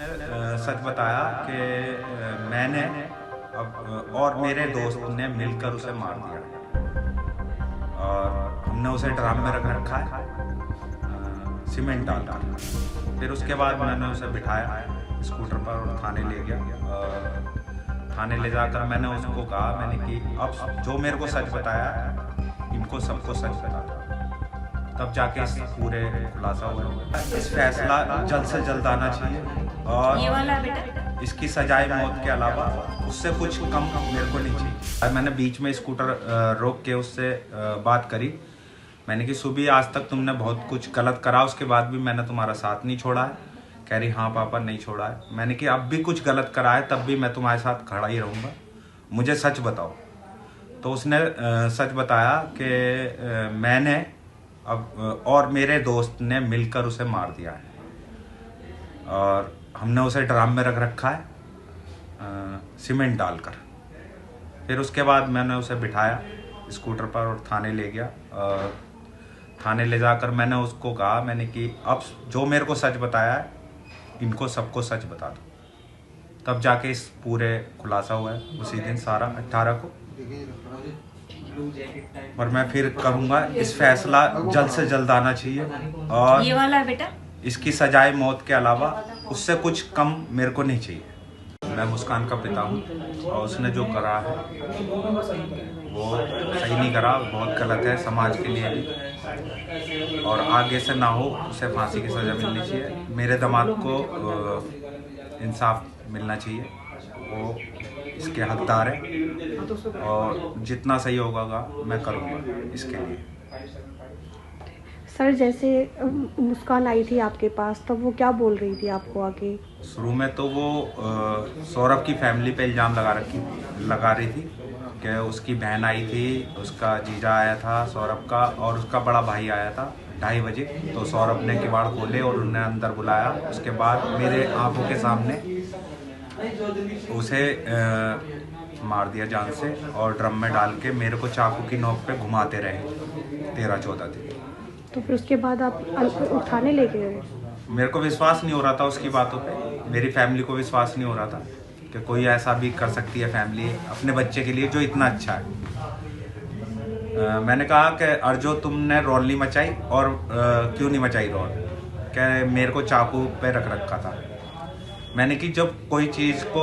उसने सच बताया कि मैंने और मेरे दोस्त ने मिलकर उसे मार दिया और हमने उसे ड्रम में रख रखा है सीमेंट डालकर। फिर उसके बाद मैंने उसे बिठाया स्कूटर पर और थाने ले गया। थाने ले जाकर मैंने उसको कहा मैंने कि अब जो मेरे को सच बताया इनको सबको सच बता दो, तब जाके इस पूरे खुलासा हुआ। इस फैसला जल्द से जल्द आना चाहिए और ये वाला बेटा इसकी सजाए मौत के अलावा उससे कुछ कम मेरे को नहीं चाहिए। मैंने बीच में स्कूटर रोक के उससे बात करी। मैंने कि सुबह आज तक तुमने बहुत कुछ गलत करा, उसके बाद भी मैंने तुम्हारा साथ नहीं छोड़ा है। कह रही हाँ पापा नहीं छोड़ा है। मैंने कि अब भी कुछ गलत करा है तब भी मैं तुम्हारे साथ खड़ा ही रहूँगा, मुझे सच बताओ। तो उसने सच बताया कि मैंने अब और मेरे दोस्त ने मिलकर उसे मार दिया है और हमने उसे ड्रम में रख रखा है सीमेंट डालकर। फिर उसके बाद मैंने उसे बिठाया स्कूटर पर और थाने ले गया। थाने ले जाकर मैंने उसको कहा मैंने कि अब जो मेरे को सच बताया है इनको सबको सच बता दो, तब जाके इस पूरे खुलासा हुआ है उसी दिन सारा 18 को। और मैं फिर कहूँगा इस फैसला जल्द से जल्द आना चाहिए और ये वाला बेटा इसकी सजाए मौत के अलावा उससे कुछ कम मेरे को नहीं चाहिए। मैं मुस्कान का पिता हूँ और उसने जो करा है वो सही नहीं करा, बहुत गलत है समाज के लिए भी, और आगे से ना हो उसे फांसी की सज़ा मिलनी चाहिए। मेरे दामाद को इंसाफ मिलना चाहिए, वो इसके हकदार है और जितना सही होगा मैं करूँगा इसके लिए। सर जैसे मुस्कान आई थी आपके पास तब वो क्या बोल रही थी आपको आगे? शुरू में तो वो सौरभ की फैमिली पे इल्ज़ाम लगा रही थी कि उसकी बहन आई थी, उसका जीजा आया था सौरभ का और उसका बड़ा भाई आया था 2:30 बजे। तो सौरभ ने किवाड़ खोले और उन्हें अंदर बुलाया। उसके बाद मेरे आंखों के सामने उसे मार दिया जान से और ड्रम में डाल के मेरे को चाकू की नोक पे घुमाते रहे 13-14 दिन। तो फिर उसके बाद आप थाने लेके गए? मेरे को विश्वास नहीं हो रहा था उसकी बातों पे, मेरी फैमिली को विश्वास नहीं हो रहा था कि कोई ऐसा भी कर सकती है फैमिली अपने बच्चे के लिए जो इतना अच्छा है। मैंने कहा कि अर्जो तुमने रौल नहीं मचाई और क्यों नहीं मचाई रौल? क्या मेरे को चाकू पे रख रखा था। मैंने कि जब कोई चीज़ को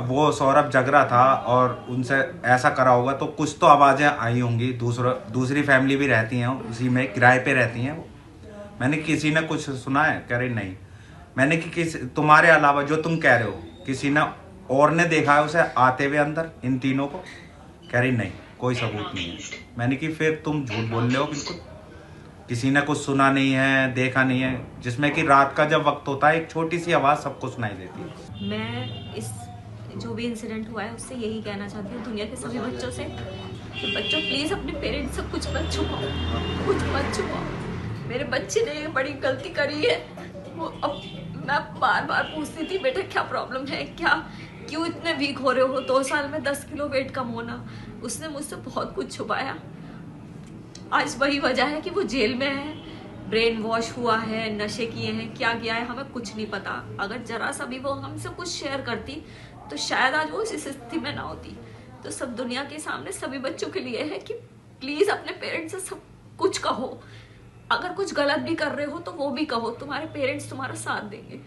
वो सौरभ जग रहा था और उनसे ऐसा करा होगा तो कुछ तो आवाज़ें आई होंगी। दूसरी फैमिली भी रहती हैं उसी में, किराए पे रहती हैं वो। मैंने किसी ने कुछ सुना है? कह रही नहीं। मैंने कि तुम्हारे अलावा जो तुम कह रहे हो किसी ने और ने देखा है उसे आते हुए अंदर इन तीनों को? कह रही नहीं, कोई सबूत नहीं है। मैंने कि फिर तुम झूठ बोल रहे हो बिल्कुल, किसी ने कुछ सुना नहीं है, देखा नहीं है, जिसमें कि रात का जब वक्त होता है एक छोटी सी आवाज़ सबको सुनाई देती है। मैं इस जो भी इंसिडेंट हुआ है उससे यही कहना चाहती हूँ दुनिया के सभी बच्चों से कि बच्चों प्लीज़ अपने पेरेंट्स से कुछ मत छुपाओ, कुछ मत छुपाओ। मेरे बच्चे ने बड़ी गलती करी है। वो अब मैं बार बार पूछती थी बेटा क्या प्रॉब्लम है, क्या क्यों इतने वीक हो रहे हो? 2 साल में 10 किलो वेट कम होना। उसने मुझसे बहुत कुछ छुपाया। आज वही वजह है कि वो जेल में है, ब्रेन वॉश हुआ है, नशे किए हैं, क्या किया है हमें कुछ नहीं पता। अगर जरा सा भी वो हमसे कुछ शेयर करती तो शायद आज वो इस स्थिति में ना होती। तो सब दुनिया के सामने सभी बच्चों के लिए है कि प्लीज़ अपने पेरेंट्स से सब कुछ कहो। अगर कुछ गलत भी कर रहे हो तो वो भी कहो, तुम्हारे पेरेंट्स तुम्हारा साथ देंगे।